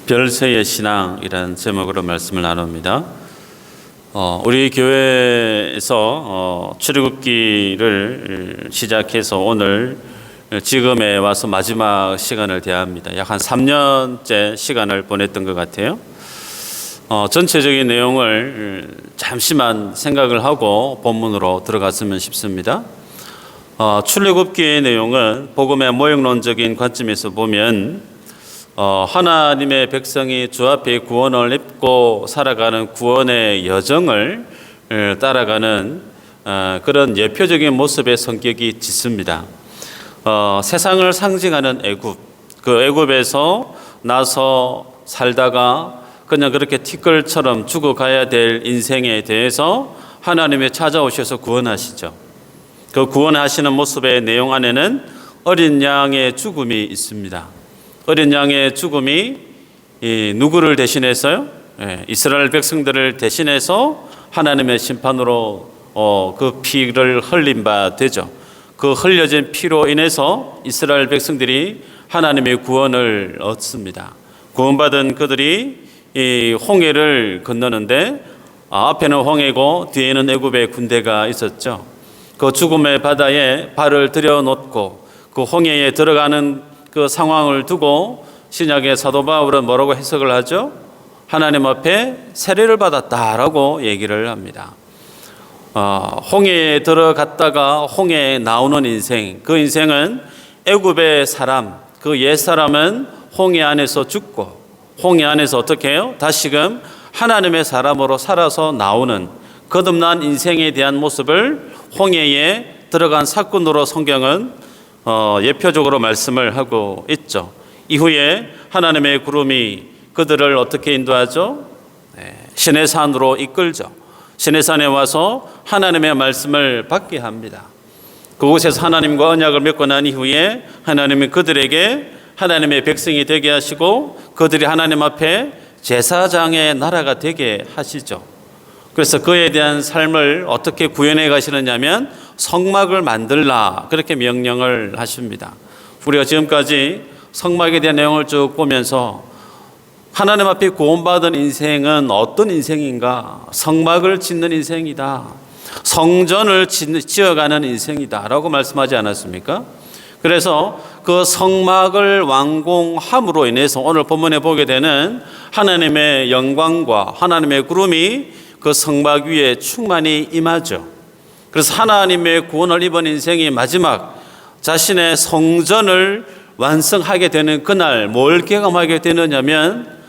별세의 신앙이라는 제목으로 말씀을 나눕니다. 우리 교회에서 출애굽기를 시작해서 오늘 지금에 와서 마지막 시간을 대합니다. 약 한 3년째 시간을 보냈던 것 같아요. 전체적인 내용을 잠시만 생각을 하고 본문으로 들어갔으면 싶습니다. 출애굽기의 내용은 복음의 모형론적인 관점에서 보면 하나님의 백성이 주 앞에 구원을 입고 살아가는 구원의 여정을 따라가는 그런 예표적인 모습의 성격이 짙습니다. 세상을 상징하는 애굽, 그 애굽에서 나서 살다가 그냥 그렇게 티끌처럼 죽어가야 될 인생에 대해서 하나님이 찾아오셔서 구원하시죠. 그 구원하시는 모습의 내용 안에는 어린 양의 죽음이 있습니다. 어린 양의 죽음이 누구를 대신해서요? 이스라엘 백성들을 대신해서 하나님의 심판으로 그 피를 흘린 바 되죠. 그 흘려진 피로 인해서 이스라엘 백성들이 하나님의 구원을 얻습니다. 구원받은 그들이 이 홍해를 건너는데 앞에는 홍해고 뒤에는 애굽의 군대가 있었죠. 그 죽음의 바다에 발을 들여놓고 그 홍해에 들어가는 그 상황을 두고 신약의 사도 바울은 뭐라고 해석을 하죠? 하나님 앞에 세례를 받았다라고 얘기를 합니다. 홍해에 들어갔다가 홍해에 나오는 인생, 그 인생은 애굽의 사람, 그 옛사람은 홍해 안에서 죽고 홍해 안에서 어떻게 해요? 다시금 하나님의 사람으로 살아서 나오는 거듭난 인생에 대한 모습을 홍해에 들어간 사건으로 성경은 예표적으로 말씀을 하고 있죠. 이후에 하나님의 구름이 그들을 어떻게 인도하죠? 시내산으로 이끌죠. 시내산에 와서 하나님의 말씀을 받게 합니다. 그곳에서 하나님과 언약을 맺고 난 이후에 하나님이 그들에게 하나님의 백성이 되게 하시고 그들이 하나님 앞에 제사장의 나라가 되게 하시죠. 그래서 그에 대한 삶을 어떻게 구현해 가시느냐면 성막을 만들라 그렇게 명령을 하십니다. 우리가 지금까지 성막에 대한 내용을 쭉 보면서 하나님 앞에 구원받은 인생은 어떤 인생인가? 성막을 짓는 인생이다. 성전을 지어가는 인생이다 라고 말씀하지 않았습니까? 그래서 그 성막을 완공함으로 인해서 오늘 본문에 보게 되는 하나님의 영광과 하나님의 구름이 그 성막 위에 충만히 임하죠. 그래서 하나님의 구원을 입은 인생이 마지막 자신의 성전을 완성하게 되는 그날 뭘 경험하게 되느냐면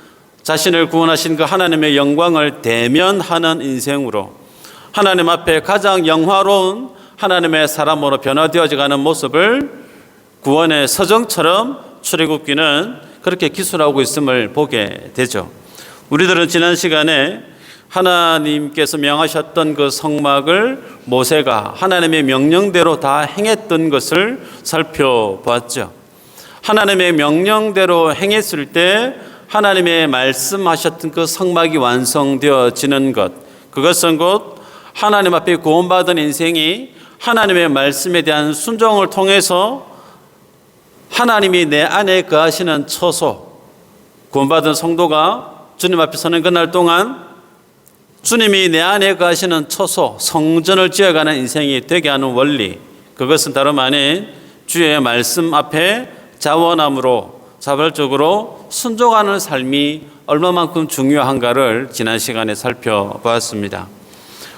자신을 구원하신 그 하나님의 영광을 대면하는 인생으로 하나님 앞에 가장 영화로운 하나님의 사람으로 변화되어져 가는 모습을 구원의 서정처럼 출애굽기는 그렇게 기술하고 있음을 보게 되죠. 우리들은 지난 시간에 하나님께서 명하셨던 그 성막을 모세가 하나님의 명령대로 다 행했던 것을 살펴보았죠. 하나님의 명령대로 행했을 때 하나님의 말씀하셨던 그 성막이 완성되어지는 것, 그것은 곧 하나님 앞에 구원받은 인생이 하나님의 말씀에 대한 순종을 통해서 하나님이 내 안에 거하시는 처소, 구원받은 성도가 주님 앞에 서는 그날 동안 주님이 내 안에 거하시는 처소, 성전을 지어가는 인생이 되게 하는 원리, 그것은 다름 아닌 주의 말씀 앞에 자원함으로 자발적으로 순종하는 삶이 얼마만큼 중요한가를 지난 시간에 살펴보았습니다.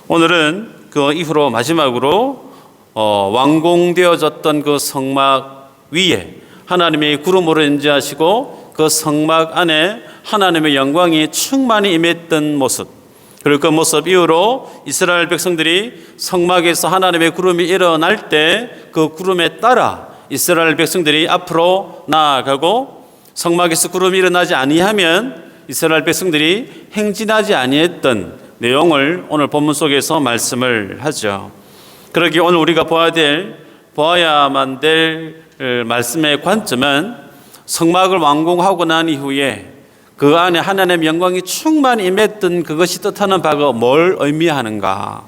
오늘은 그 이후로 마지막으로 완공되어졌던 그 성막 위에 하나님의 구름으로 임재하시고 그 성막 안에 하나님의 영광이 충만히 임했던 모습, 그리고 그 모습 이후로 이스라엘 백성들이 성막에서 하나님의 구름이 일어날 때 그 구름에 따라 이스라엘 백성들이 앞으로 나아가고 성막에서 구름이 일어나지 아니하면 이스라엘 백성들이 행진하지 아니했던 내용을 오늘 본문 속에서 말씀을 하죠. 그러기에 오늘 우리가 보아야만 될 말씀의 관점은 성막을 완공하고 난 이후에 그 안에 하나님의 영광이 충만히 임했던 그것이 뜻하는 바가 뭘 의미하는가?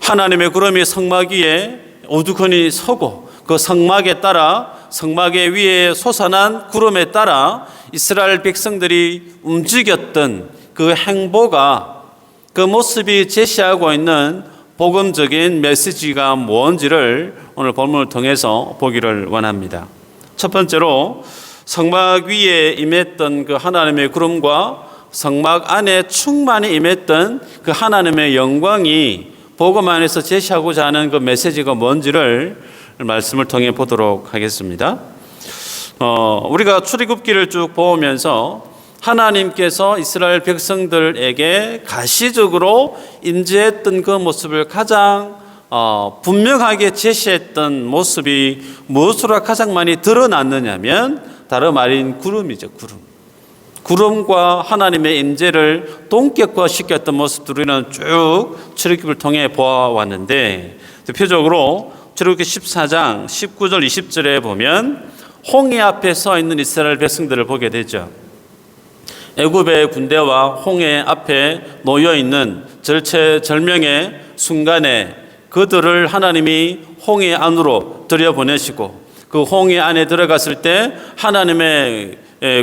하나님의 구름이 성막 위에 우두커니 서고 그 성막에 따라 성막의 위에 솟아난 구름에 따라 이스라엘 백성들이 움직였던 그 행보가, 그 모습이 제시하고 있는 복음적인 메시지가 뭔지를 오늘 본문을 통해서 보기를 원합니다. 첫 번째로 성막 위에 임했던 그 하나님의 구름과 성막 안에 충만히 임했던 그 하나님의 영광이 복음 안에서 제시하고자 하는 그 메시지가 뭔지를 말씀을 통해 보도록 하겠습니다. 우리가 출애굽기를 쭉 보면서 하나님께서 이스라엘 백성들에게 가시적으로 임재했던 그 모습을 가장 분명하게 제시했던 모습이 무엇으로 가장 많이 드러났느냐면 다름 아닌 구름이죠. 구름과 하나님의 임재를 동격화시켰던 모습들을 우리는 쭉 출애굽기를 통해 보아왔는데, 대표적으로 출애굽기 14장 19절 20절에 보면 홍해 앞에 서 있는 이스라엘 백성들을 보게 되죠. 애굽의 군대와 홍해 앞에 놓여 있는 절체절명의 순간에 그들을 하나님이 홍해 안으로 들여보내시고, 그 홍해 안에 들어갔을 때 하나님의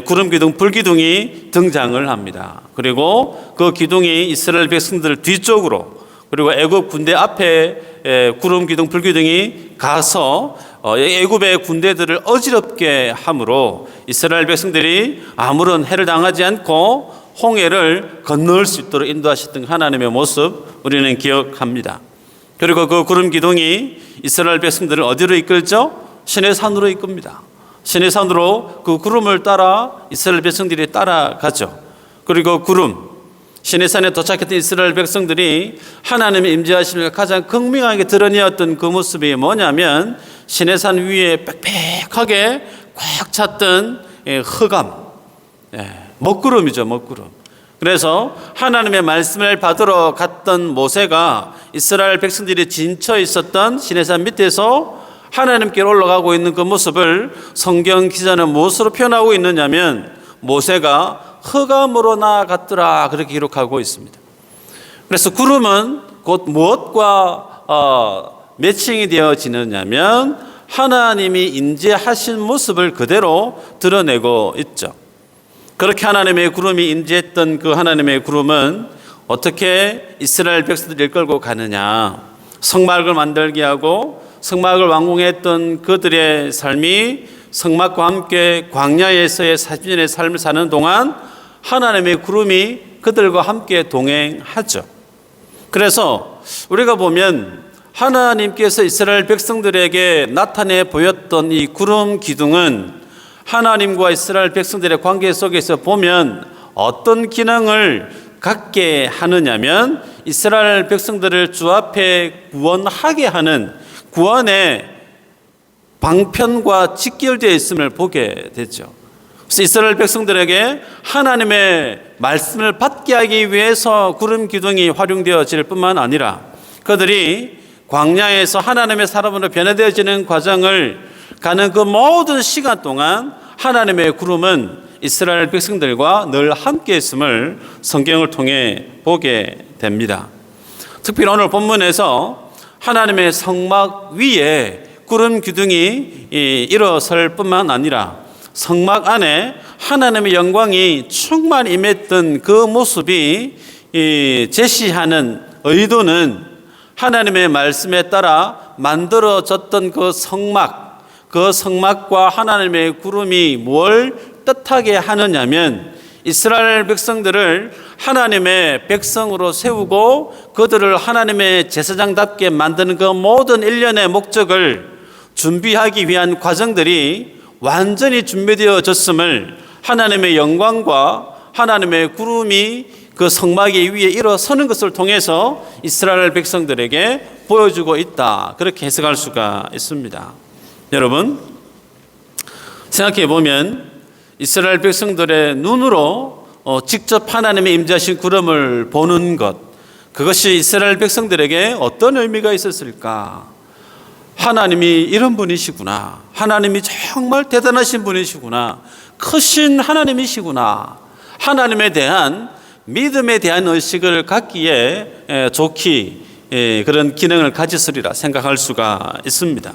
구름 기둥, 불 기둥이 등장을 합니다. 그리고 그 기둥이 이스라엘 백성들 뒤쪽으로, 그리고 애굽 군대 앞에 구름 기둥, 불 기둥이 가서 애굽의 군대들을 어지럽게 함으로 이스라엘 백성들이 아무런 해를 당하지 않고 홍해를 건널 수 있도록 인도하셨던 하나님의 모습 우리는 기억합니다. 그리고 그 구름 기둥이 이스라엘 백성들을 어디로 이끌죠? 시내산으로 이끕니다. 시내산으로 그 구름을 따라 이스라엘 백성들이 따라가죠. 그리고 구름, 시내산에 도착했던 이스라엘 백성들이 하나님의 임재하심을 가장 극명하게 드러내었던 그 모습이 뭐냐면 시내산 위에 빽빽하게 꽉 찼던 흑암, 먹구름이죠, 먹구름. 그래서 하나님의 말씀을 받으러 갔던 모세가 이스라엘 백성들이 진쳐 있었던 시내산 밑에서 하나님께로 올라가고 있는 그 모습을 성경 기자는 무엇으로 표현하고 있느냐면 모세가 흑암으로 나아갔더라, 그렇게 기록하고 있습니다. 그래서 구름은 곧 무엇과 매칭이 되어지느냐면 하나님이 임재하신 모습을 그대로 드러내고 있죠. 그렇게 하나님의 구름이 임재했던 그 하나님의 구름은 어떻게 이스라엘 백성들을 이끌고 가느냐, 성막을 만들게 하고 성막을 완공했던 그들의 삶이 성막과 함께 광야에서의 40년의 삶을 사는 동안 하나님의 구름이 그들과 함께 동행하죠. 그래서 우리가 보면 하나님께서 이스라엘 백성들에게 나타내 보였던 이 구름 기둥은 하나님과 이스라엘 백성들의 관계 속에서 보면 어떤 기능을 갖게 하느냐면 이스라엘 백성들을 주 앞에 구원하게 하는 구원의 방편과 직결되어 있음을 보게 되죠. 그래서 이스라엘 백성들에게 하나님의 말씀을 받게 하기 위해서 구름 기둥이 활용되어질 뿐만 아니라 그들이 광야에서 하나님의 사람으로 변화되어지는 과정을 가는 그 모든 시간 동안 하나님의 구름은 이스라엘 백성들과 늘 함께 있음을 성경을 통해 보게 됩니다. 특별히 오늘 본문에서 하나님의 성막 위에 구름 기둥이 일어설 뿐만 아니라 성막 안에 하나님의 영광이 충만히 임했던 그 모습이 제시하는 의도는 하나님의 말씀에 따라 만들어졌던 그 성막과 하나님의 구름이 뭘 뜻하게 하느냐면 이스라엘 백성들을 하나님의 백성으로 세우고 그들을 하나님의 제사장답게 만드는 그 모든 일련의 목적을 준비하기 위한 과정들이 완전히 준비되어졌음을 하나님의 영광과 하나님의 구름이 그 성막 위에 일어서는 것을 통해서 이스라엘 백성들에게 보여주고 있다, 그렇게 해석할 수가 있습니다. 여러분, 생각해 보면 이스라엘 백성들의 눈으로 직접 하나님의 임재하신 구름을 보는 것, 그것이 이스라엘 백성들에게 어떤 의미가 있었을까? 하나님이 이런 분이시구나, 하나님이 정말 대단하신 분이시구나, 크신 하나님이시구나, 하나님에 대한 믿음에 대한 의식을 갖기에 좋게 그런 기능을 가졌으리라 생각할 수가 있습니다.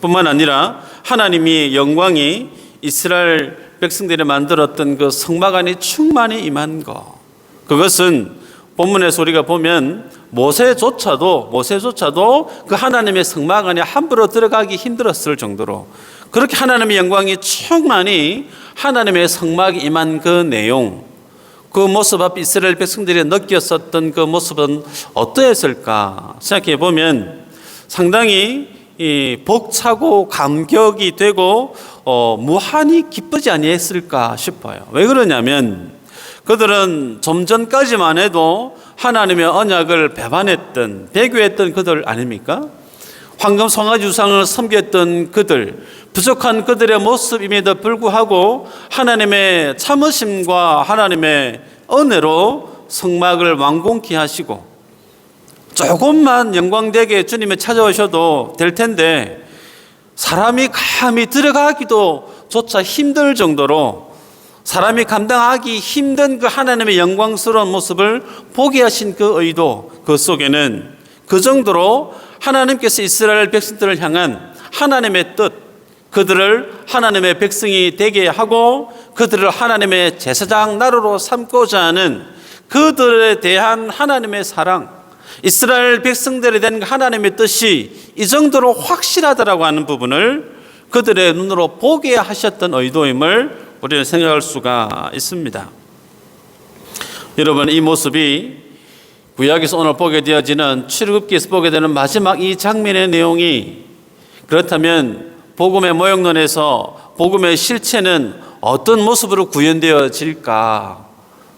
뿐만 아니라 하나님의 영광이 이스라엘 백성들이 만들었던 그 성막 안에 충만히 임한 것, 그것은 본문에서 우리가 보면 모세조차도 그 하나님의 성막 안에 함부로 들어가기 힘들었을 정도로 그렇게 하나님의 영광이 충만히 하나님의 성막에 임한 그 내용, 그 모습 앞 이스라엘 백성들이 느꼈었던 그 모습은 어떠했을까 생각해 보면 상당히 벅차고 감격이 되고 무한히 기쁘지 아니했을까 싶어요. 왜 그러냐면 그들은 좀 전까지만 해도 하나님의 언약을 배반했던, 배교했던 그들 아닙니까? 황금 송아지 우상을 섬겼던 그들, 부족한 그들의 모습임에도 불구하고 하나님의 참으심과 하나님의 은혜로 성막을 완공케 하시고 조금만 영광되게 주님이 찾아오셔도 될 텐데 사람이 감히 들어가기도 조차 힘들 정도로 사람이 감당하기 힘든 그 하나님의 영광스러운 모습을 보게 하신 그 의도, 그 속에는 그 정도로 하나님께서 이스라엘 백성들을 향한 하나님의 뜻, 그들을 하나님의 백성이 되게 하고 그들을 하나님의 제사장 나라로 삼고자 하는 그들에 대한 하나님의 사랑, 이스라엘 백성들에 대한 하나님의 뜻이 이 정도로 확실하다라고 하는 부분을 그들의 눈으로 보게 하셨던 의도임을 우리는 생각할 수가 있습니다. 여러분, 이 모습이 구약에서 오늘 보게 되어지는 출애굽기에서 보게 되는 마지막 이 장면의 내용이 그렇다면 복음의 모형론에서 복음의 실체는 어떤 모습으로 구현되어질까?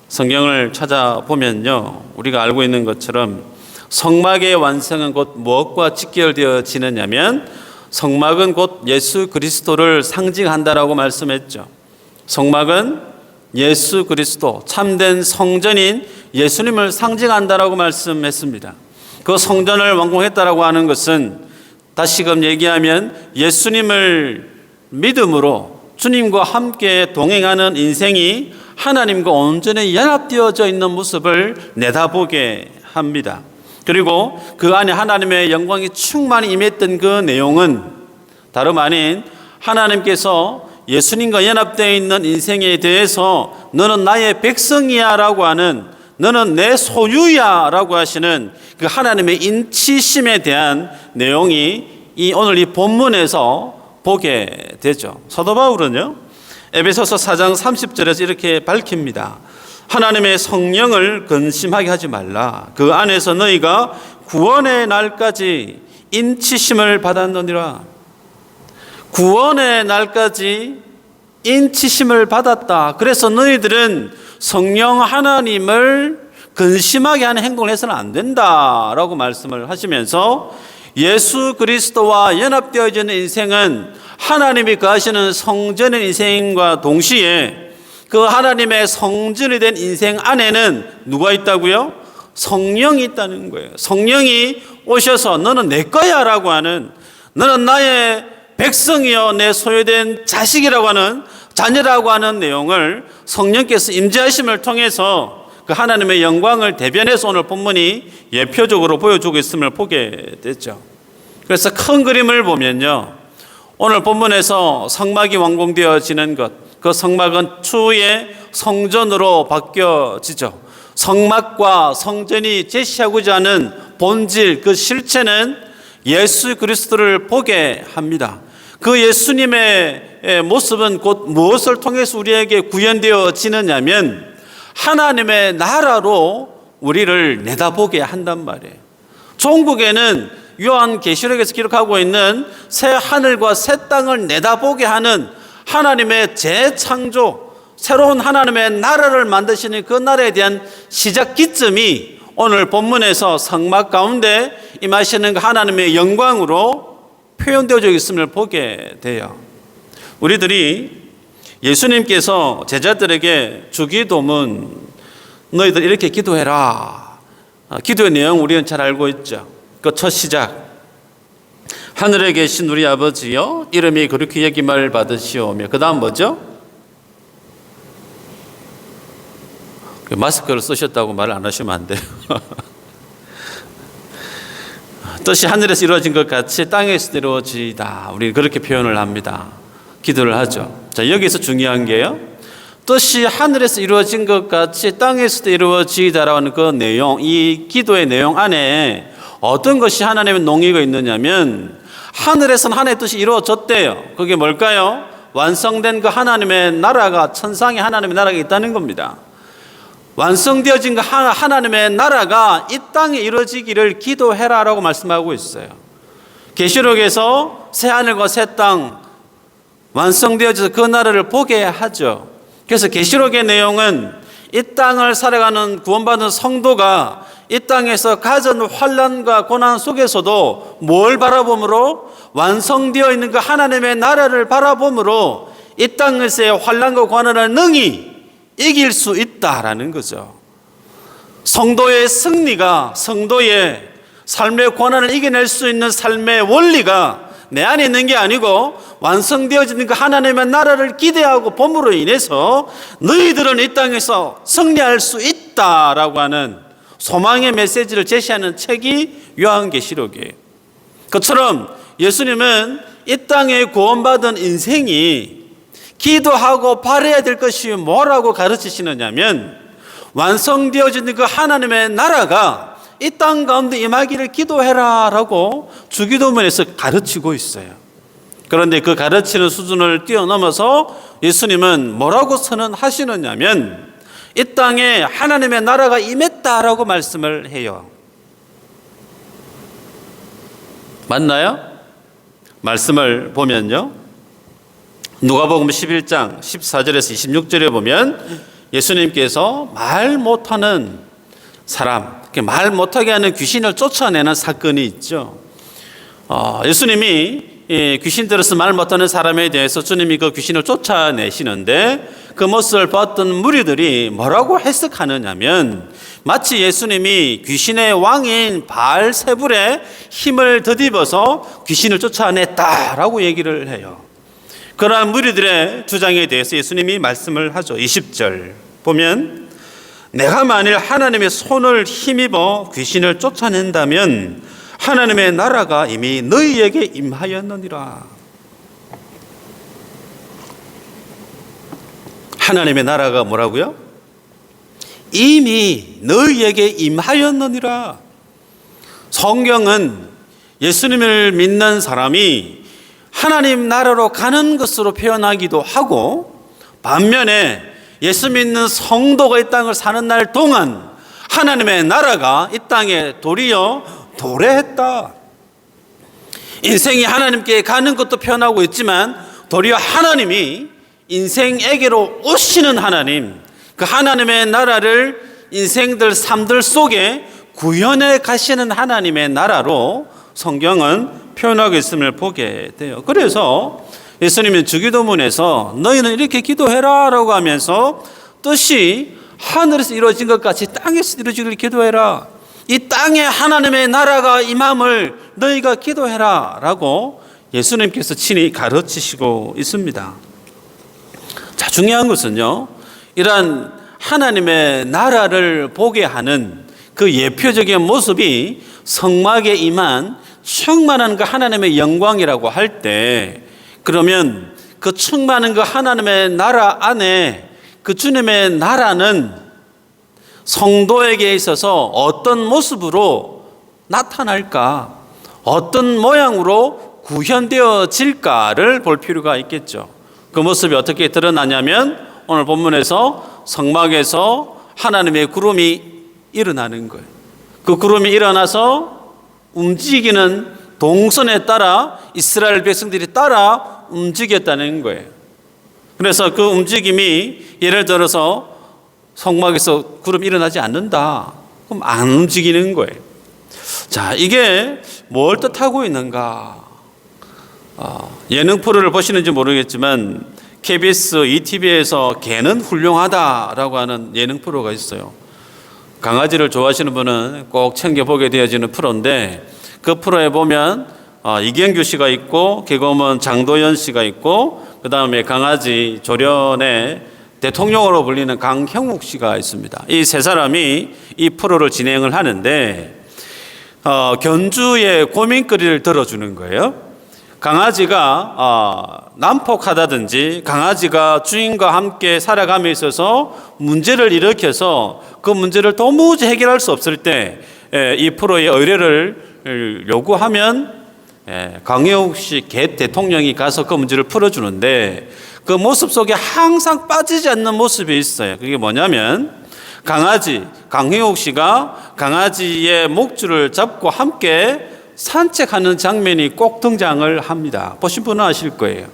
성경을 찾아보면요, 우리가 알고 있는 것처럼 성막의 완성은 곧 무엇과 직결되어지느냐면 성막은 곧 예수 그리스도를 상징한다라고 말씀했죠. 성막은 예수 그리스도, 참된 성전인 예수님을 상징한다라고 말씀했습니다. 그 성전을 완공했다라고 하는 것은 다시금 얘기하면 예수님을 믿음으로 주님과 함께 동행하는 인생이 하나님과 온전히 연합되어져 있는 모습을 내다보게 합니다. 그리고 그 안에 하나님의 영광이 충만히 임했던 그 내용은 다름 아닌 하나님께서 예수님과 연합되어 있는 인생에 대해서 너는 나의 백성이야 라고 하는, 너는 내 소유야 라고 하시는 그 하나님의 인치심에 대한 내용이 오늘 이 본문에서 보게 되죠. 사도 바울은요, 에베소서 4장 30절에서 이렇게 밝힙니다. 하나님의 성령을 근심하게 하지 말라. 그 안에서 너희가 구원의 날까지 인치심을 받았느니라. 구원의 날까지 인치심을 받았다. 그래서 너희들은 성령 하나님을 근심하게 하는 행동을 해서는 안 된다라고 말씀을 하시면서 예수 그리스도와 연합되어지는 인생은 하나님이 거하시는 성전의 인생과 동시에 그 하나님의 성전이 된 인생 안에는 누가 있다고요? 성령이 있다는 거예요. 성령이 오셔서 너는 내 거야 라고 하는, 너는 나의 백성이요 내 소유된 자식이라고 하는, 자녀라고 하는 내용을 성령께서 임재하심을 통해서 그 하나님의 영광을 대변해서 오늘 본문이 예표적으로 보여주고 있음을 보게 됐죠. 그래서 큰 그림을 보면요, 오늘 본문에서 성막이 완공되어지는 것, 그 성막은 추후에 성전으로 바뀌어지죠. 성막과 성전이 제시하고자 하는 본질, 그 실체는 예수 그리스도를 보게 합니다. 그 예수님의 모습은 곧 무엇을 통해서 우리에게 구현되어지느냐면 하나님의 나라로 우리를 내다보게 한단 말이에요. 종국에는 요한계시록에서 기록하고 있는 새 하늘과 새 땅을 내다보게 하는 하나님의 재창조, 새로운 하나님의 나라를 만드시는 그 나라에 대한 시작 기점이 오늘 본문에서 성막 가운데 임하시는 그 하나님의 영광으로 표현되어져 있음을 보게 돼요. 우리들이 예수님께서 제자들에게 주기도문, 너희들 이렇게 기도해라. 기도의 내용 우리는 잘 알고 있죠. 그 첫 시작, 하늘에 계신 우리 아버지여 이름이 그렇게 여김을 받으시오며, 그 다음 뭐죠? 마스크를 쓰셨다고 말 안 하시면 안 돼요. 뜻이 하늘에서 이루어진 것 같이 땅에서 이루어지이다. 우리 그렇게 표현을 합니다. 기도를 하죠. 자, 여기서 중요한 게요. 뜻이 하늘에서 이루어진 것 같이 땅에서도 이루어지이다라는 그 내용, 이 기도의 내용 안에 어떤 것이 하나님의 농의가 있느냐면 하늘에서는 하나님의 뜻이 이루어졌대요. 그게 뭘까요? 완성된 그 하나님의 나라가, 천상의 하나님의 나라가 있다는 겁니다. 완성되어진 그 하나님의 나라가 이 땅에 이루어지기를 기도해라라고 말씀하고 있어요. 계시록에서 새 하늘과 새 땅 완성되어져서 그 나라를 보게 하죠. 그래서 계시록의 내용은 이 땅을 살아가는 구원받은 성도가 이 땅에서 가진 환난과 고난 속에서도 뭘 바라보므로, 완성되어 있는 그 하나님의 나라를 바라보므로 이 땅에서의 환난과 고난을 능히 이길 수 있다라는 거죠. 성도의 승리가, 성도의 삶의 고난을 이겨낼 수 있는 삶의 원리가 내 안에 있는 게 아니고 완성되어지는 그 하나님의 나라를 기대하고 봄으로 인해서 너희들은 이 땅에서 승리할 수 있다라고 하는 소망의 메시지를 제시하는 책이 요한계시록이에요. 그처럼 예수님은 이 땅에 구원받은 인생이 기도하고 바라야 될 것이 뭐라고 가르치시느냐면 완성되어지는 그 하나님의 나라가 이 땅 가운데 임하기를 기도해라 라고 주기도문에서 가르치고 있어요. 그런데 그 가르치는 수준을 뛰어넘어서 예수님은 뭐라고 선언하시느냐면 이 땅에 하나님의 나라가 임했다라고 말씀을 해요. 맞나요? 말씀을 보면요, 누가복음 11장 14절에서 26절에 보면 예수님께서 말 못하는 사람, 말 못하게 하는 귀신을 쫓아내는 사건이 있죠. 예수님이 귀신 들어서 말 못하는 사람에 대해서 주님이 그 귀신을 쫓아내시는데 그 모습을 봤던 무리들이 뭐라고 해석하느냐면 마치 예수님이 귀신의 왕인 바알세불의 힘을 덧입어서 귀신을 쫓아냈다라고 얘기를 해요. 그러한 무리들의 주장에 대해서 예수님이 말씀을 하죠. 20절 보면 내가 만일 하나님의 손을 힘입어 귀신을 쫓아낸다면 하나님의 나라가 이미 너희에게 임하였느니라. 하나님의 나라가 뭐라고요? 이미 너희에게 임하였느니라. 성경은 예수님을 믿는 사람이 하나님 나라로 가는 것으로 표현하기도 하고, 반면에 예수 믿는 성도가 이 땅을 사는 날 동안 하나님의 나라가 이 땅에 도리어 도래했다. 인생이 하나님께 가는 것도 표현하고 있지만 도리어 하나님이 인생에게로 오시는 하나님, 그 하나님의 나라를 인생들 삶들 속에 구현해 가시는 하나님의 나라로 성경은 표현하고 있음을 보게 돼요. 그래서 예수님은 주기도문에서 너희는 이렇게 기도해라 라고 하면서 뜻이 하늘에서 이루어진 것 같이 땅에서 이루어지기를 기도해라. 이 땅에 하나님의 나라가 임함을 너희가 기도해라 라고 예수님께서 친히 가르치시고 있습니다. 자, 중요한 것은요, 이러한 하나님의 나라를 보게 하는 그 예표적인 모습이 성막에 임한 충만한 그 하나님의 영광이라고 할 때, 그러면 그 충만한 그 하나님의 나라 안에 그 주님의 나라는 성도에게 있어서 어떤 모습으로 나타날까, 어떤 모양으로 구현되어질까를 볼 필요가 있겠죠. 그 모습이 어떻게 드러나냐면 오늘 본문에서 성막에서 하나님의 구름이 일어나는 거예요. 그 구름이 일어나서 움직이는 동선에 따라 이스라엘 백성들이 따라 움직였다는 거예요. 그래서 그 움직임이 예를 들어서 성막에서 구름이 일어나지 않는다, 그럼 안 움직이는 거예요. 자, 이게 뭘 뜻하고 있는가? 예능 프로를 보시는지 모르겠지만 KBS ETV에서 개는 훌륭하다라고 하는 예능 프로가 있어요. 강아지를 좋아하시는 분은 꼭 챙겨보게 되어지는 프로인데, 그 프로에 보면 이경규 씨가 있고 개그우먼 장도연 씨가 있고 그 다음에 강아지 조련의 대통령으로 불리는 강형욱 씨가 있습니다. 이 세 사람이 이 프로를 진행을 하는데 견주의 고민거리를 들어주는 거예요. 강아지가 난폭하다든지 강아지가 주인과 함께 살아감에 있어서 문제를 일으켜서 그 문제를 도무지 해결할 수 없을 때 이 프로의 의뢰를 요구하면 강혜욱 씨 개 대통령이 가서 그 문제를 풀어주는데 그 모습 속에 항상 빠지지 않는 모습이 있어요. 그게 뭐냐면 강혜욱 씨가 강아지의 목줄을 잡고 함께 산책하는 장면이 꼭 등장을 합니다. 보신 분은 아실 거예요.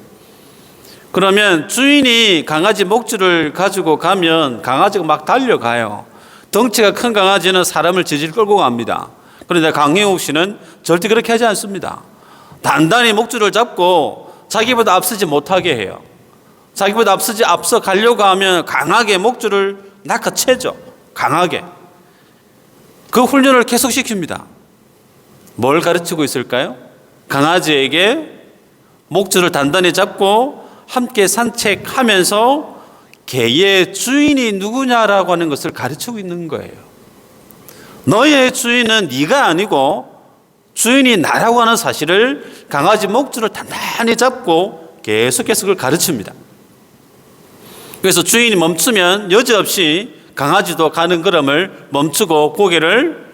그러면 주인이 강아지 목줄을 가지고 가면 강아지가 막 달려가요. 덩치가 큰 강아지는 사람을 질질 끌고 갑니다. 그런데 강혜욱 씨는 절대 그렇게 하지 않습니다. 단단히 목줄을 잡고 자기보다 앞서지 못하게 해요. 자기보다 앞서 가려고 하면 강하게 목줄을 낚아채죠. 강하게. 그 훈련을 계속 시킵니다. 뭘 가르치고 있을까요? 강아지에게 목줄을 단단히 잡고 함께 산책하면서 개의 주인이 누구냐라고 하는 것을 가르치고 있는 거예요. 너의 주인은 네가 아니고 주인이 나라고 하는 사실을 강아지 목줄을 단단히 잡고 계속해서 그걸 가르칩니다. 그래서 주인이 멈추면 여지없이 강아지도 가는 걸음을 멈추고 고개를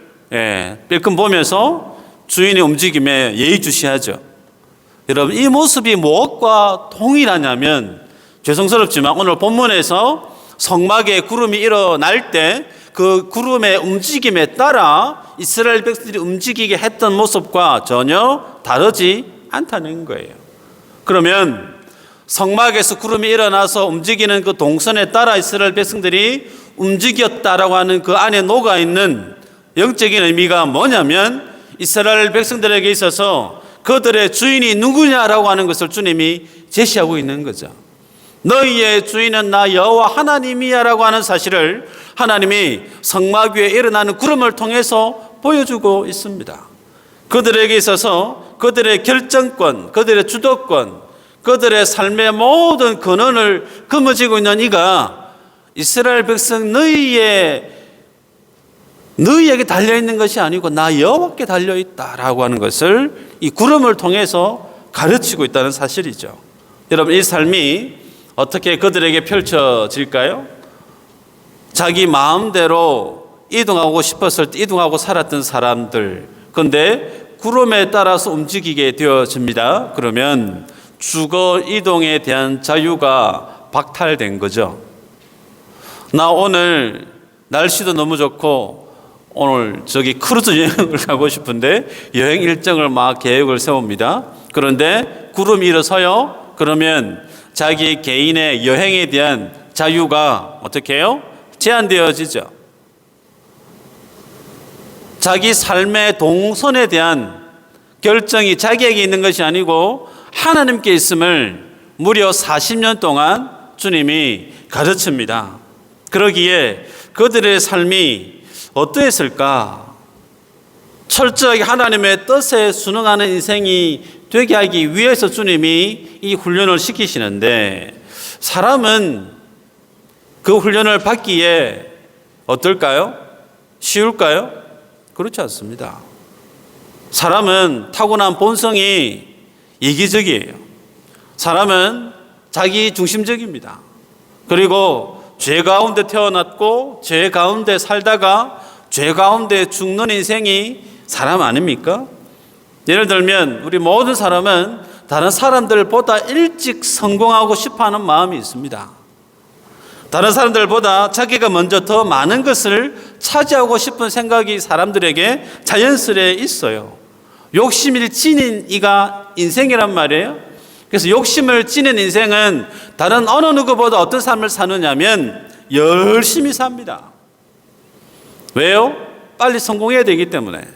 뺄끔 보면서 주인의 움직임에 예의주시하죠. 여러분, 이 모습이 무엇과 동일하냐면, 죄송스럽지만 오늘 본문에서 성막에 구름이 일어날 때 그 구름의 움직임에 따라 이스라엘 백성들이 움직이게 했던 모습과 전혀 다르지 않다는 거예요. 그러면 성막에서 구름이 일어나서 움직이는 그 동선에 따라 이스라엘 백성들이 움직였다라고 하는 그 안에 녹아있는 영적인 의미가 뭐냐면, 이스라엘 백성들에게 있어서 그들의 주인이 누구냐라고 하는 것을 주님이 제시하고 있는 거죠. 너희의 주인은 나 여호와 하나님이야 라고 하는 사실을 하나님이 성막 위에 일어나는 구름을 통해서 보여주고 있습니다. 그들에게 있어서 그들의 결정권, 그들의 주도권, 그들의 삶의 모든 근원을 거머쥐고 있는 이가 이스라엘 백성 너희에게 달려있는 것이 아니고 나 여호와께 달려있다라고 하는 것을 이 구름을 통해서 가르치고 있다는 사실이죠. 여러분, 이 삶이 어떻게 그들에게 펼쳐질까요? 자기 마음대로 이동하고 싶었을 때 이동하고 살았던 사람들, 그런데 구름에 따라서 움직이게 되어집니다. 그러면 주거 이동에 대한 자유가 박탈된 거죠. 나 오늘 날씨도 너무 좋고 오늘 크루즈 여행을 가고 싶은데 여행 일정을 막 계획을 세웁니다. 그런데 구름이 일어서요. 그러면 자기 개인의 여행에 대한 자유가 어떻게 해요? 제한되어지죠. 자기 삶의 동선에 대한 결정이 자기에게 있는 것이 아니고 하나님께 있음을 무려 40년 동안 주님이 가르칩니다. 그러기에 그들의 삶이 어떠했을까? 철저하게 하나님의 뜻에 순응하는 인생이 되게 하기 위해서 주님이 이 훈련을 시키시는데, 사람은 그 훈련을 받기에 어떨까요? 쉬울까요? 그렇지 않습니다. 사람은 타고난 본성이 이기적이에요. 사람은 자기 중심적입니다. 그리고 죄 가운데 태어났고 죄 가운데 살다가 죄 가운데 죽는 인생이 사람 아닙니까? 예를 들면 우리 모든 사람은 다른 사람들보다 일찍 성공하고 싶어하는 마음이 있습니다. 다른 사람들보다 자기가 먼저 더 많은 것을 차지하고 싶은 생각이 사람들에게 자연스레 있어요. 욕심을 지닌 이가 인생이란 말이에요. 그래서 욕심을 지닌 인생은 다른 어느 누구보다 어떤 삶을 사느냐면 열심히 삽니다. 왜요? 빨리 성공해야 되기 때문에,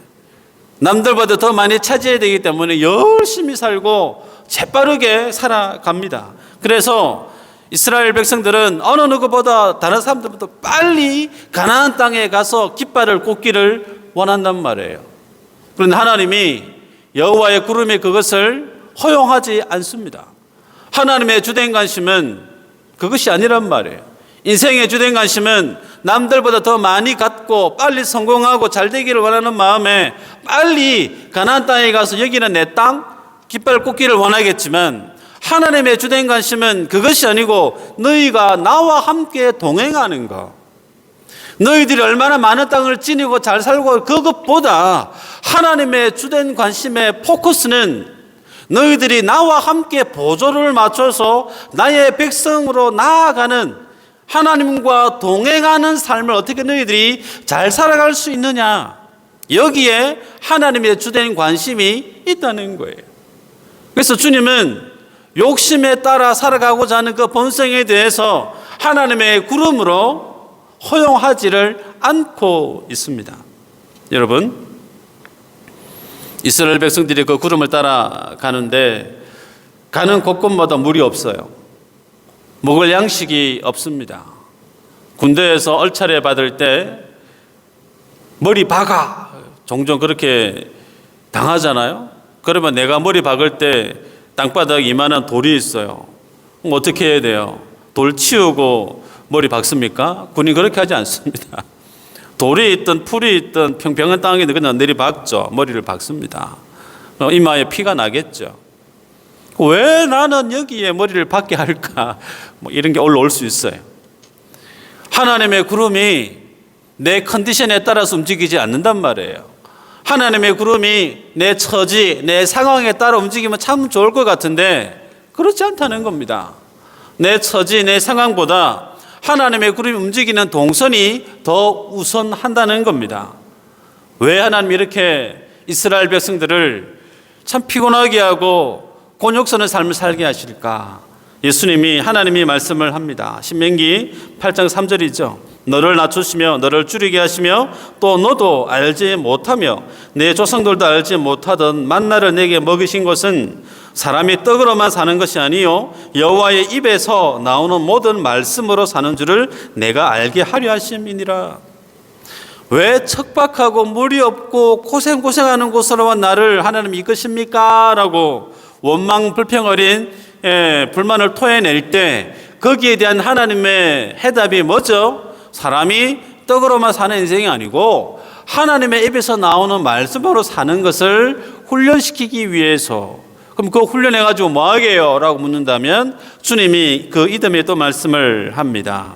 남들보다 더 많이 차지해야 되기 때문에 열심히 살고 재빠르게 살아갑니다. 그래서 이스라엘 백성들은 어느 누구보다 다른 사람들보다 빨리 가나안 땅에 가서 깃발을 꽂기를 원한단 말이에요. 그런데 하나님이 여호와의 구름이 그것을 허용하지 않습니다. 하나님의 주된 관심은 그것이 아니란 말이에요. 인생의 주된 관심은 남들보다 더 많이 갖고 빨리 성공하고 잘 되기를 원하는 마음에 빨리 가나안 땅에 가서 여기는 내 땅, 깃발 꽂기를 원하겠지만 하나님의 주된 관심은 그것이 아니고 너희가 나와 함께 동행하는 것. 너희들이 얼마나 많은 땅을 지니고 잘 살고 그것보다 하나님의 주된 관심의 포커스는 너희들이 나와 함께 보조를 맞춰서 나의 백성으로 나아가는 하나님과 동행하는 삶을 어떻게 너희들이 잘 살아갈 수 있느냐. 여기에 하나님의 주된 관심이 있다는 거예요. 그래서 주님은 욕심에 따라 살아가고자 하는 그 본성에 대해서 하나님의 구름으로 허용하지를 않고 있습니다. 여러분, 이스라엘 백성들이 그 구름을 따라가는데 가는 곳곳마다 물이 없어요. 먹을 양식이 없습니다. 군대에서 얼차례 받을 때 머리 박아 종종 그렇게 당하잖아요. 그러면 내가 머리 박을 때 땅바닥에 이만한 돌이 있어요. 그럼 어떻게 해야 돼요? 돌 치우고 머리 박습니까? 군인 그렇게 하지 않습니다. 돌이 있든 풀이 있든 평평한 땅에 그냥 내리박죠. 머리를 박습니다. 이마에 피가 나겠죠. 왜 나는 여기에 머리를 박게 할까? 이런 게 올라올 수 있어요. 하나님의 구름이 내 컨디션에 따라서 움직이지 않는단 말이에요. 하나님의 구름이 내 처지, 내 상황에 따라 움직이면 참 좋을 것 같은데 그렇지 않다는 겁니다. 내 처지, 내 상황보다 하나님의 구름이 움직이는 동선이 더 우선한다는 겁니다. 왜 하나님이 이렇게 이스라엘 백성들을 참 피곤하게 하고 곤욕스러운 삶을 살게 하실까? 예수님이 하나님이 말씀을 합니다. 신명기 8장 3절이죠. 너를 낮추시며 너를 줄이게 하시며 또 너도 알지 못하며 내 조상들도 알지 못하던 만나를 내게 먹이신 것은 사람이 떡으로만 사는 것이 아니요 여호와의 입에서 나오는 모든 말씀으로 사는 줄을 내가 알게 하려 하심이니라. 왜 척박하고 물이 없고 고생하는 곳으로 나를 하나님 이끄십니까? 라고 원망 불평 어린 불만을 토해낼 때 거기에 대한 하나님의 해답이 뭐죠? 사람이 떡으로만 사는 인생이 아니고 하나님의 입에서 나오는 말씀으로 사는 것을 훈련시키기 위해서. 그럼 그거 훈련해가지고 뭐 하게요? 라고 묻는다면 주님이 그 이듬해 또 말씀을 합니다.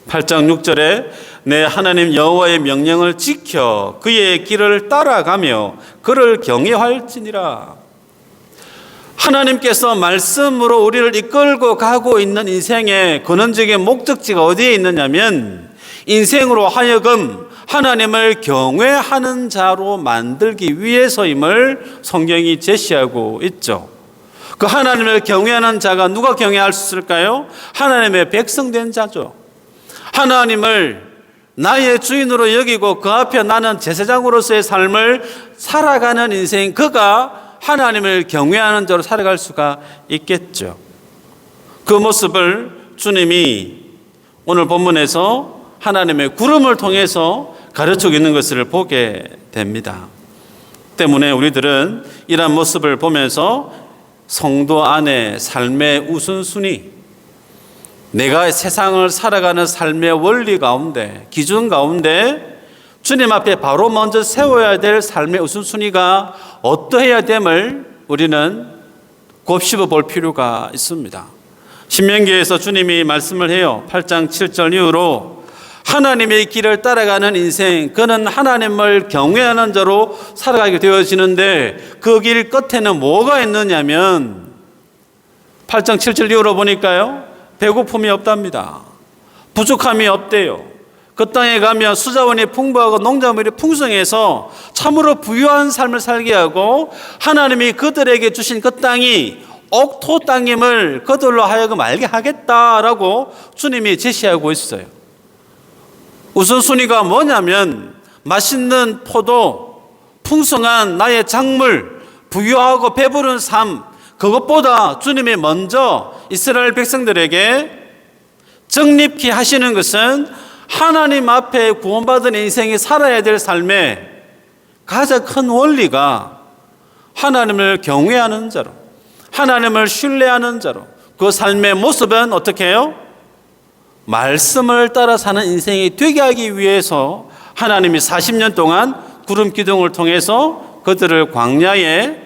8장 6절에 내 하나님 여호와의 명령을 지켜 그의 길을 따라가며 그를 경외할지니라. 하나님께서 말씀으로 우리를 이끌고 가고 있는 인생의 근원적인 목적지가 어디에 있느냐면 인생으로 하여금 하나님을 경외하는 자로 만들기 위해서임을 성경이 제시하고 있죠. 그 하나님을 경외하는 자가 누가 경외할 수 있을까요? 하나님의 백성된 자죠. 하나님을 나의 주인으로 여기고 그 앞에 나는 제사장으로서의 삶을 살아가는 인생, 그가 하나님을 경외하는 자로 살아갈 수가 있겠죠. 그 모습을 주님이 오늘 본문에서 하나님의 구름을 통해서 가르치고 있는 것을 보게 됩니다. 때문에 우리들은 이러한 모습을 보면서 성도 안에 삶의 우선순위, 내가 세상을 살아가는 삶의 원리 가운데, 기준 가운데 주님 앞에 바로 먼저 세워야 될 삶의 우선순위가 어떠해야 됨을 우리는 곱씹어 볼 필요가 있습니다. 신명기에서 주님이 말씀을 해요. 8장 7절 이후로 하나님의 길을 따라가는 인생, 그는 하나님을 경외하는 자로 살아가게 되어지는데 그 길 끝에는 뭐가 있느냐면 8장 7절 이후로 보니까요, 배고픔이 없답니다. 부족함이 없대요. 그 땅에 가면 수자원이 풍부하고 농작물이 풍성해서 참으로 부유한 삶을 살게 하고 하나님이 그들에게 주신 그 땅이 옥토 땅임을 그들로 하여금 알게 하겠다라고 주님이 제시하고 있어요. 우선순위가 뭐냐면 맛있는 포도, 풍성한 나의 작물, 부유하고 배부른 삶, 그것보다 주님이 먼저 이스라엘 백성들에게 정립케 하시는 것은 하나님 앞에 구원받은 인생이 살아야 될 삶의 가장 큰 원리가 하나님을 경외하는 자로, 하나님을 신뢰하는 자로, 그 삶의 모습은 어떻게 해요? 말씀을 따라 사는 인생이 되게 하기 위해서 하나님이 40년 동안 구름 기둥을 통해서 그들을 광야에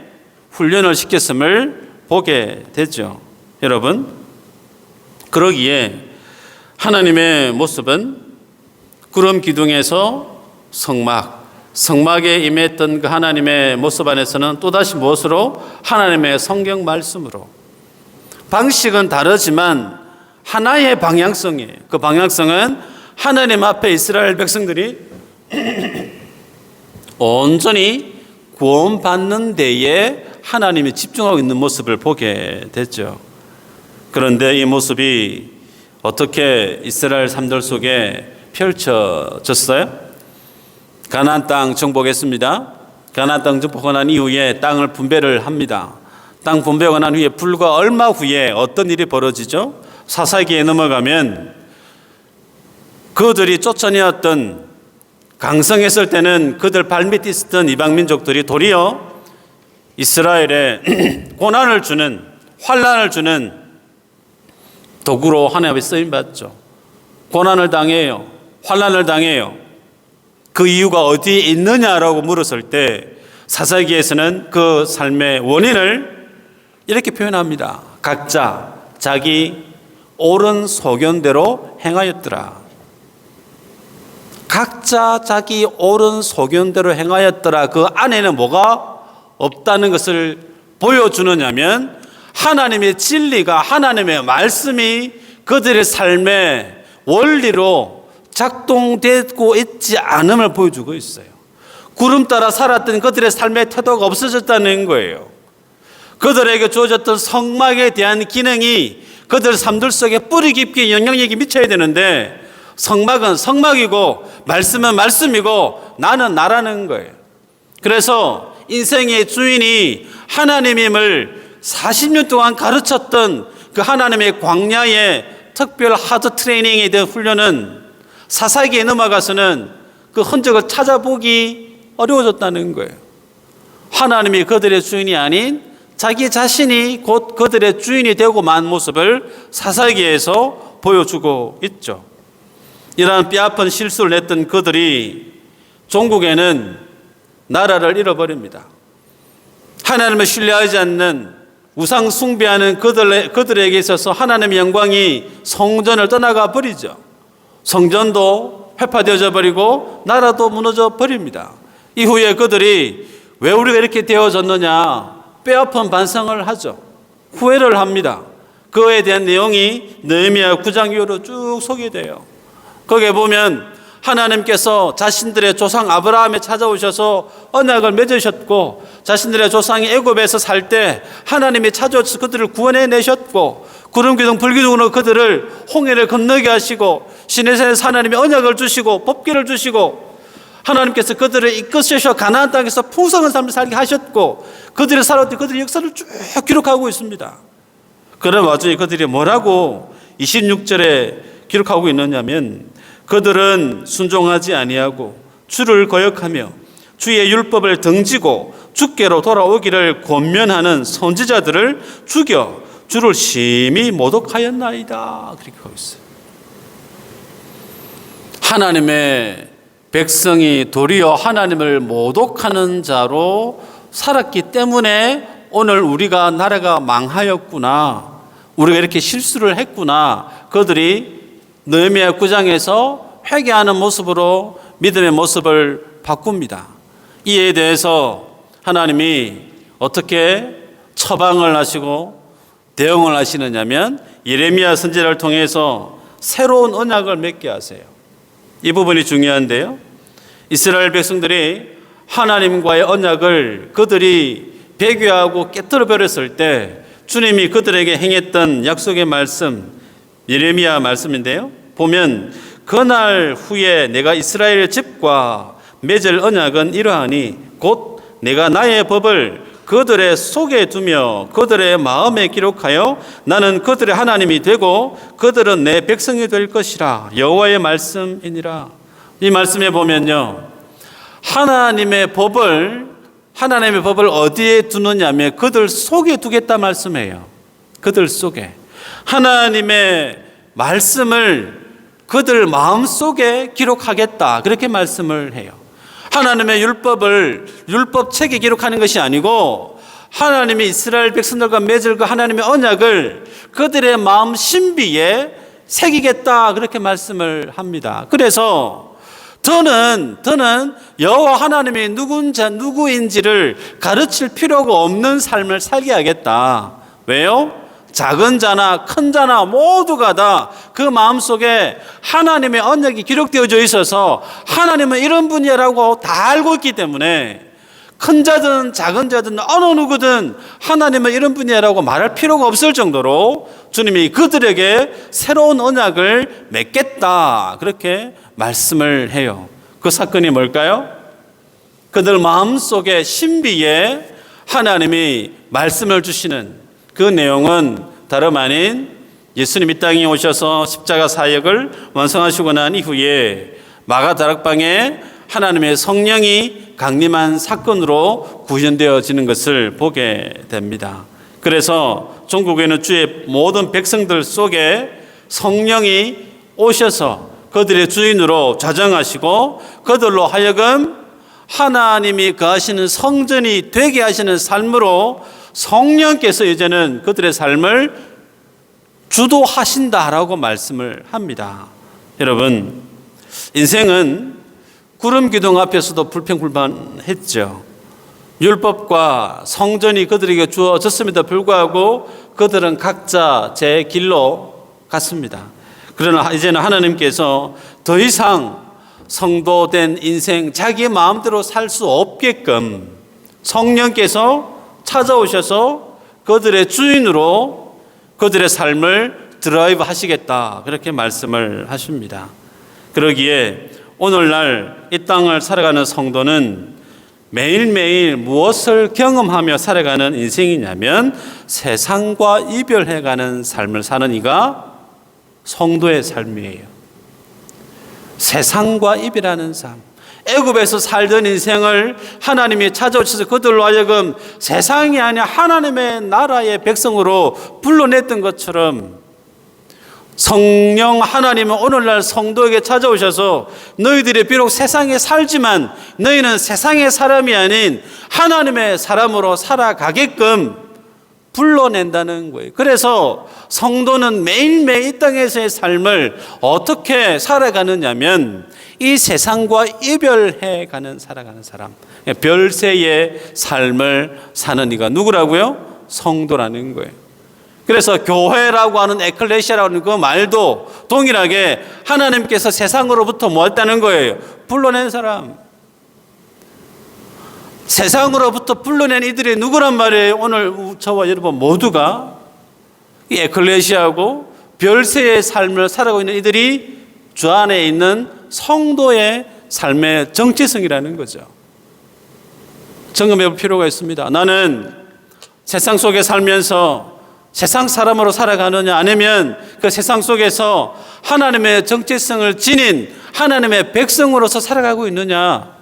훈련을 시켰음을 보게 되죠. 여러분, 그러기에 하나님의 모습은 구름 기둥에서 성막에 임했던 그 하나님의 모습 안에서는 또다시 무엇으로? 하나님의 성경 말씀으로. 방식은 다르지만 하나의 방향성이에요. 그 방향성은 하나님 앞에 이스라엘 백성들이 온전히 구원받는 데에 하나님이 집중하고 있는 모습을 보게 됐죠. 그런데 이 모습이 어떻게 이스라엘 삶들 속에 펼쳐졌어요? 가나안 땅 정복했습니다. 가나안 땅 정복하고 난 이후에 땅을 분배를 합니다. 땅 분배하고 난 후에 불과 얼마 후에 어떤 일이 벌어지죠? 사사기에 넘어가면 그들이 쫓아내었던, 강성했을 때는 그들 발밑에 있었던 이방 민족들이 도리어 이스라엘에 고난을 주는, 환난을 주는 도구로 하나님의 쓰임 받죠. 고난을 당해요. 환난을 당해요. 그 이유가 어디에 있느냐라고 물었을 때 사사기에서는 그 삶의 원인을 이렇게 표현합니다. 각자 자기 옳은 소견대로 행하였더라. 각자 자기 옳은 소견대로 행하였더라. 그 안에는 뭐가 없다는 것을 보여주느냐면 하나님의 진리가, 하나님의 말씀이 그들의 삶의 원리로 작동되고 있지 않음을 보여주고 있어요. 구름 따라 살았던 그들의 삶의 태도가 없어졌다는 거예요. 그들에게 주어졌던 성막에 대한 기능이 그들 삶들 속에 뿌리 깊게 영향력이 미쳐야 되는데 성막은 성막이고 말씀은 말씀이고 나는 나라는 거예요. 그래서 인생의 주인이 하나님임을 40년 동안 가르쳤던 그 하나님의 광야의 특별 하드 트레이닝에 대한 훈련은 사사기에 넘어가서는 그 흔적을 찾아보기 어려워졌다는 거예요. 하나님이 그들의 주인이 아닌 자기 자신이 곧 그들의 주인이 되고 만 모습을 사사기에서 보여주고 있죠. 이러한 뼈아픈 실수를 했던 그들이 종국에는 나라를 잃어버립니다. 하나님을 신뢰하지 않는 우상 숭배하는 그들에게 있어서 하나님의 영광이 성전을 떠나가 버리죠. 성전도 회파되어져 버리고 나라도 무너져 버립니다. 이후에 그들이 왜 우리가 이렇게 되어졌느냐 뼈아픈 반성을 하죠. 후회를 합니다. 그에 대한 내용이 느헤미야 9장 이후로 쭉 소개돼요. 거기에 보면 하나님께서 자신들의 조상 아브라함에 찾아오셔서 언약을 맺으셨고 자신들의 조상이 애굽에서 살 때 하나님이 찾아오셔서 그들을 구원해내셨고 구름기둥 불기둥으로 그들을 홍해를 건너게 하시고 시내산에서 하나님이 언약을 주시고 법궤를 주시고 하나님께서 그들을 이끄셔서 가나안 땅에서 풍성한 삶을 살게 하셨고 그들이 살았던 그들의 역사를 쭉 기록하고 있습니다. 그런 와중에 그들이 뭐라고 26절에 기록하고 있느냐면 그들은 순종하지 아니하고 주를 거역하며 주의 율법을 등지고 주께로 돌아오기를 권면하는 선지자들을 죽여 주를 심히 모독하였나이다. 그렇게 하고 있어요. 하나님의 백성이 도리어 하나님을 모독하는 자로 살았기 때문에 오늘 우리가 나라가 망하였구나, 우리가 이렇게 실수를 했구나, 그들이 느헤미야 9장에서 회개하는 모습으로 믿음의 모습을 바꿉니다. 이에 대해서 하나님이 어떻게 처방을 하시고 대응을 하시느냐면 예레미야 선지자를 통해서 새로운 언약을 맺게 하세요. 이 부분이 중요한데요. 이스라엘 백성들이 하나님과의 언약을 그들이 배교하고 깨뜨려 버렸을 때 주님이 그들에게 행했던 약속의 말씀, 예레미야 말씀인데요. 보면 그날 후에 내가 이스라엘 집과 맺을 언약은 이러하니 곧 내가 나의 법을 그들의 속에 두며 그들의 마음에 기록하여 나는 그들의 하나님이 되고 그들은 내 백성이 될 것이라. 여호와의 말씀이니라. 이 말씀에 보면요, 하나님의 법을 어디에 두느냐면 그들 속에 두겠다 말씀이에요. 그들 속에 하나님의 말씀을 그들 마음속에 기록하겠다. 그렇게 말씀을 해요. 하나님의 율법책에 기록하는 것이 아니고 하나님이 이스라엘 백성들과 맺을 그 하나님의 언약을 그들의 마음 신비에 새기겠다. 그렇게 말씀을 합니다. 그래서 더는 여호와 하나님이 누구인지를 가르칠 필요가 없는 삶을 살게 하겠다. 왜요? 작은 자나 큰 자나 모두가 다 그 마음속에 하나님의 언약이 기록되어져 있어서 하나님은 이런 분이라고 다 알고 있기 때문에 큰 자든 작은 자든 어느 누구든 하나님은 이런 분이라고 말할 필요가 없을 정도로 주님이 그들에게 새로운 언약을 맺겠다. 그렇게 말씀을 해요. 그 사건이 뭘까요? 그들 마음속에 신비에 하나님이 말씀을 주시는 그 내용은 다름 아닌 예수님 이 땅에 오셔서 십자가 사역을 완성하시고 난 이후에 마가다락방에 하나님의 성령이 강림한 사건으로 구현되어지는 것을 보게 됩니다. 그래서 전국에는 주의 모든 백성들 속에 성령이 오셔서 그들의 주인으로 좌정하시고 그들로 하여금 하나님이 거하시는 성전이 되게 하시는 삶으로 성령께서 이제는 그들의 삶을 주도하신다라고 말씀을 합니다. 여러분, 인생은 구름 기둥 앞에서도 불평불만했죠. 율법과 성전이 그들에게 주어졌음에도 불구하고 그들은 각자 제 길로 갔습니다. 그러나 이제는 하나님께서 더 이상 성도된 인생 자기 마음대로 살 수 없게끔 성령께서 찾아오셔서 그들의 주인으로 그들의 삶을 드라이브 하시겠다. 그렇게 말씀을 하십니다. 그러기에 오늘날 이 땅을 살아가는 성도는 매일매일 무엇을 경험하며 살아가는 인생이냐면 세상과 이별해가는 삶을 사는 이가 성도의 삶이에요. 세상과 이별하는 삶. 애굽에서 살던 인생을 하나님이 찾아오셔서 그들로 하여금 세상이 아니라 하나님의 나라의 백성으로 불러냈던 것처럼 성령 하나님은 오늘날 성도에게 찾아오셔서 너희들이 비록 세상에 살지만 너희는 세상의 사람이 아닌 하나님의 사람으로 살아가게끔 불러낸다는 거예요. 그래서 성도는 매일매일 이 땅에서의 삶을 어떻게 살아가느냐면 이 세상과 이별해 살아가는 사람, 별세의 삶을 사는 이가 누구라고요? 성도라는 거예요. 그래서 교회라고 하는 에클레시아라고 하는 그 말도 동일하게 하나님께서 세상으로부터 뭐 했다는 거예요? 불러낸 사람. 세상으로부터 불러낸 이들이 누구란 말이에요? 오늘 저와 여러분 모두가 이 에클레시아고 별세의 삶을 살아가고 있는 이들이 주 안에 있는 성도의 삶의 정체성이라는 거죠. 점검해 볼 필요가 있습니다. 나는 세상 속에 살면서 세상 사람으로 살아가느냐 아니면 그 세상 속에서 하나님의 정체성을 지닌 하나님의 백성으로서 살아가고 있느냐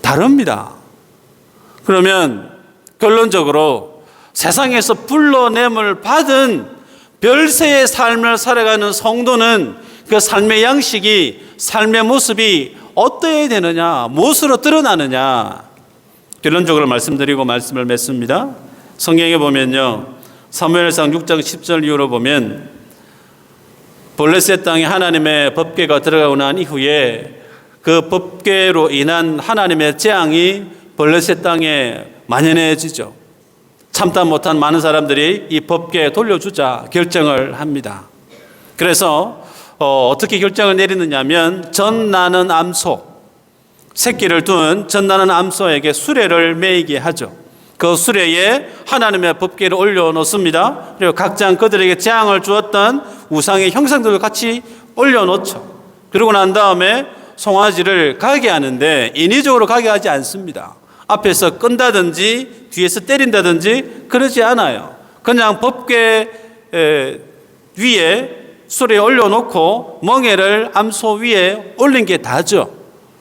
다릅니다. 그러면 결론적으로 세상에서 불러냄을 받은 별세의 삶을 살아가는 성도는 그 삶의 양식이 삶의 모습이 어떠해야 되느냐 무엇으로 드러나느냐 결론적으로 말씀드리고 말씀을 맺습니다. 성경에 보면요 사무엘상 6장 10절 이후로 보면 블레셋 땅에 하나님의 법궤가 들어가고 난 이후에 그 법궤로 인한 하나님의 재앙이 블레셋 땅에 만연해지죠. 참다 못한 많은 사람들이 이 법궤 돌려주자 결정을 합니다. 그래서 어떻게 결정을 내리느냐면 전 나는 암소 새끼를 둔 전 나는 암소에게 수레를 매이게 하죠. 그 수레에 하나님의 법궤를 올려놓습니다. 그리고 각장 그들에게 재앙을 주었던 우상의 형상들을 같이 올려놓죠. 그러고 난 다음에 송아지를 가게 하는데 인위적으로 가게 하지 않습니다. 앞에서 끈다든지 뒤에서 때린다든지 그러지 않아요. 그냥 법궤 위에 수레에 올려놓고 멍에를 암소 위에 올린 게 다죠.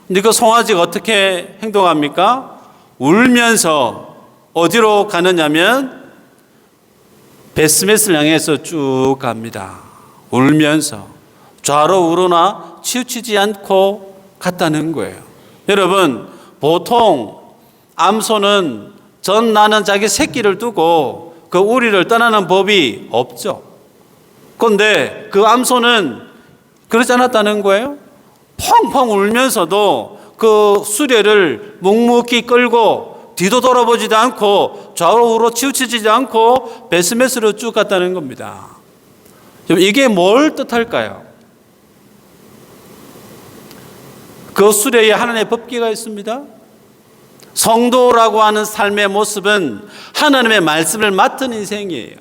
근데 그 송아지가 어떻게 행동합니까? 울면서 어디로 가느냐면 베스메스를 향해서 쭉 갑니다. 울면서 좌로 우로나 치우치지 않고 갔다는 거예요. 여러분, 보통 암소는 전 나는 자기 새끼를 두고 그 우리를 떠나는 법이 없죠. 그런데 그 암소는 그러지 않았다는 거예요. 펑펑 울면서도 그 수레를 묵묵히 끌고 뒤도 돌아보지도 않고 좌우로 우로 치우치지 않고 베스메스로 쭉 갔다는 겁니다. 이게 뭘 뜻할까요? 그 수레에 하나님의 법궤가 있습니다. 성도라고 하는 삶의 모습은 하나님의 말씀을 맡은 인생이에요.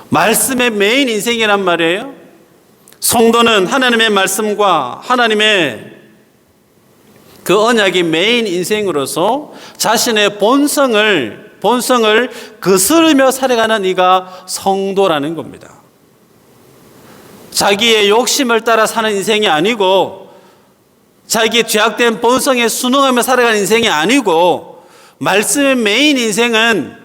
말씀의 메인 인생이란 말이에요. 성도는 하나님의 말씀과 하나님의 그 언약이 메인 인생으로서 자신의 본성을 거스르며 살아가는 이가 성도라는 겁니다. 자기의 욕심을 따라 사는 인생이 아니고 자기의 죄악된 본성에 순응하며 살아가는 인생이 아니고 말씀의 메인 인생은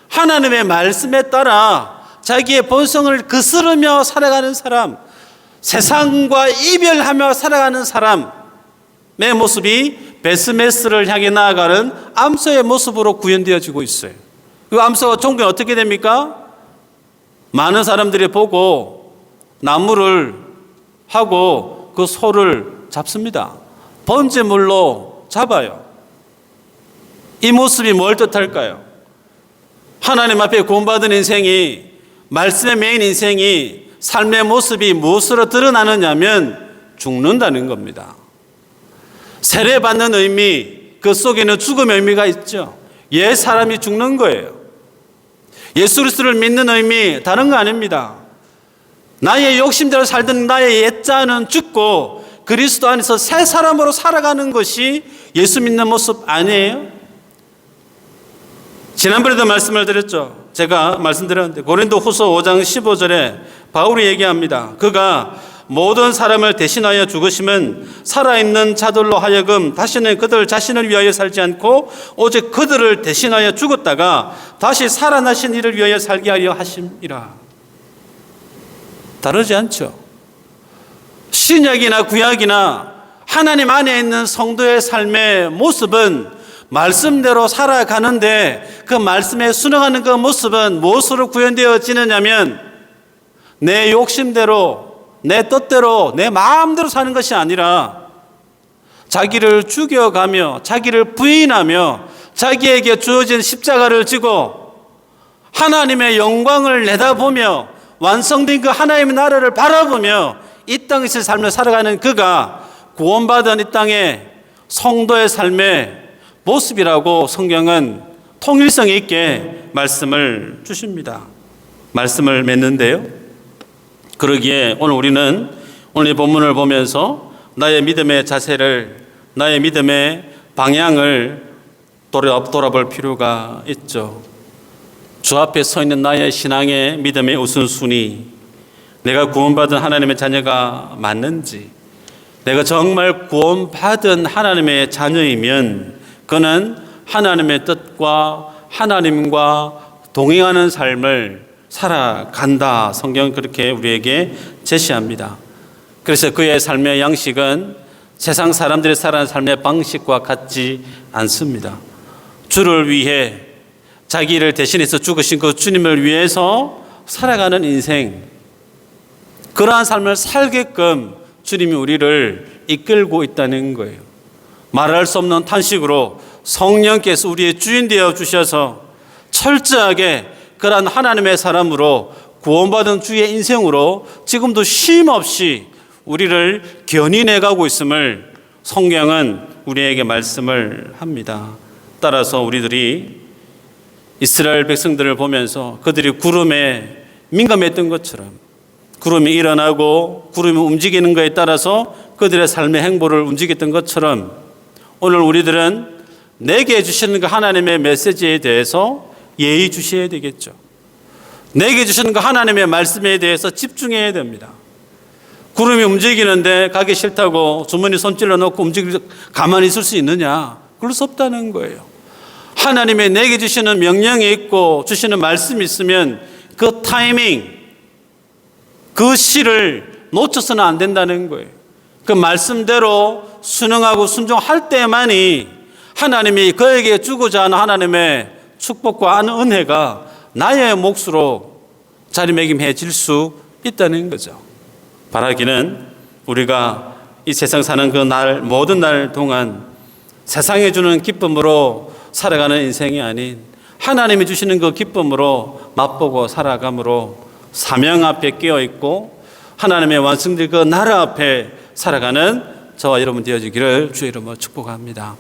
하나님의 말씀에 따라 자기의 본성을 거스르며 살아가는 사람, 세상과 이별하며 살아가는 사람의 모습이 베스메스를 향해 나아가는 암소의 모습으로 구현되어지고 있어요. 그 암소가 종교는 어떻게 됩니까? 많은 사람들이 보고 나무를 하고 그 소를 잡습니다. 번제물로 잡아요. 이 모습이 뭘 뜻할까요? 하나님 앞에 구원받은 인생이, 말씀의 메인 인생이 삶의 모습이 무엇으로 드러나느냐면 죽는다는 겁니다. 세례받는 의미, 그 속에는 죽음의 의미가 있죠. 옛 사람이 죽는 거예요. 예수 그리스도를 믿는 의미 다른 거 아닙니다. 나의 욕심대로 살던 나의 옛자는 죽고 그리스도 안에서 새 사람으로 살아가는 것이 예수 믿는 모습 아니에요? 지난번에도 말씀을 드렸죠. 제가 말씀드렸는데 고린도후서 5장 15절에 바울이 얘기합니다. 그가 모든 사람을 대신하여 죽으심은 살아있는 자들로 하여금 다시는 그들 자신을 위하여 살지 않고 오직 그들을 대신하여 죽었다가 다시 살아나신 이를 위하여 살게 하려 하심이라. 다르지 않죠? 신약이나 구약이나 하나님 안에 있는 성도의 삶의 모습은 말씀대로 살아가는데 그 말씀에 순응하는 그 모습은 무엇으로 구현되어지느냐면 내 욕심대로, 내 뜻대로, 내 마음대로 사는 것이 아니라 자기를 죽여가며 자기를 부인하며 자기에게 주어진 십자가를 지고 하나님의 영광을 내다보며 완성된 그 하나님의 나라를 바라보며 이 땅에서 삶을 살아가는 그가 구원받은 이 땅의 성도의 삶의 모습이라고 성경은 통일성 있게 말씀을 주십니다. 말씀을 맺는데요. 그러기에 오늘 우리는 오늘 이 본문을 보면서 나의 믿음의 자세를, 나의 믿음의 방향을 돌아볼 필요가 있죠. 주 앞에 서 있는 나의 신앙의 믿음의 우선순위, 내가 구원받은 하나님의 자녀가 맞는지, 내가 정말 구원받은 하나님의 자녀이면 그는 하나님의 뜻과 하나님과 동행하는 삶을 살아간다. 성경은 그렇게 우리에게 제시합니다. 그래서 그의 삶의 양식은 세상 사람들이 살아가는 삶의 방식과 같지 않습니다. 주를 위해 자기를 대신해서 죽으신 그 주님을 위해서 살아가는 인생, 그러한 삶을 살게끔 주님이 우리를 이끌고 있다는 거예요. 말할 수 없는 탄식으로 성령께서 우리의 주인 되어 주셔서 철저하게 그러한 하나님의 사람으로 구원받은 주의 인생으로 지금도 쉼 없이 우리를 견인해 가고 있음을 성경은 우리에게 말씀을 합니다. 따라서 우리들이 이스라엘 백성들을 보면서 그들이 구름에 민감했던 것처럼 구름이 일어나고 구름이 움직이는 것에 따라서 그들의 삶의 행보를 움직였던 것처럼 오늘 우리들은 내게 주시는 그 하나님의 메시지에 대해서 예의 주셔야 되겠죠. 내게 주시는 그 하나님의 말씀에 대해서 집중해야 됩니다. 구름이 움직이는데 가기 싫다고 주머니 손질러 놓고 가만히 있을 수 있느냐? 그럴 수 없다는 거예요. 하나님의 내게 주시는 명령이 있고 주시는 말씀이 있으면 그 타이밍, 그 시를 놓쳐서는 안 된다는 거예요. 그 말씀대로 순응하고 순종할 때만이 하나님이 그에게 주고자 하는 하나님의 축복과 은혜가 나의 몫으로 자리매김해질 수 있다는 거죠. 바라기는 우리가 이 세상 사는 그 날, 모든 날 동안 세상에 주는 기쁨으로 살아가는 인생이 아닌 하나님이 주시는 그 기쁨으로 맛보고 살아감으로 사명 앞에 끼어 있고 하나님의 완성될 그 나라 앞에 살아가는 저와 여러분 되어지기를 주의 이름으로 축복합니다.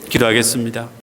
기도하겠습니다.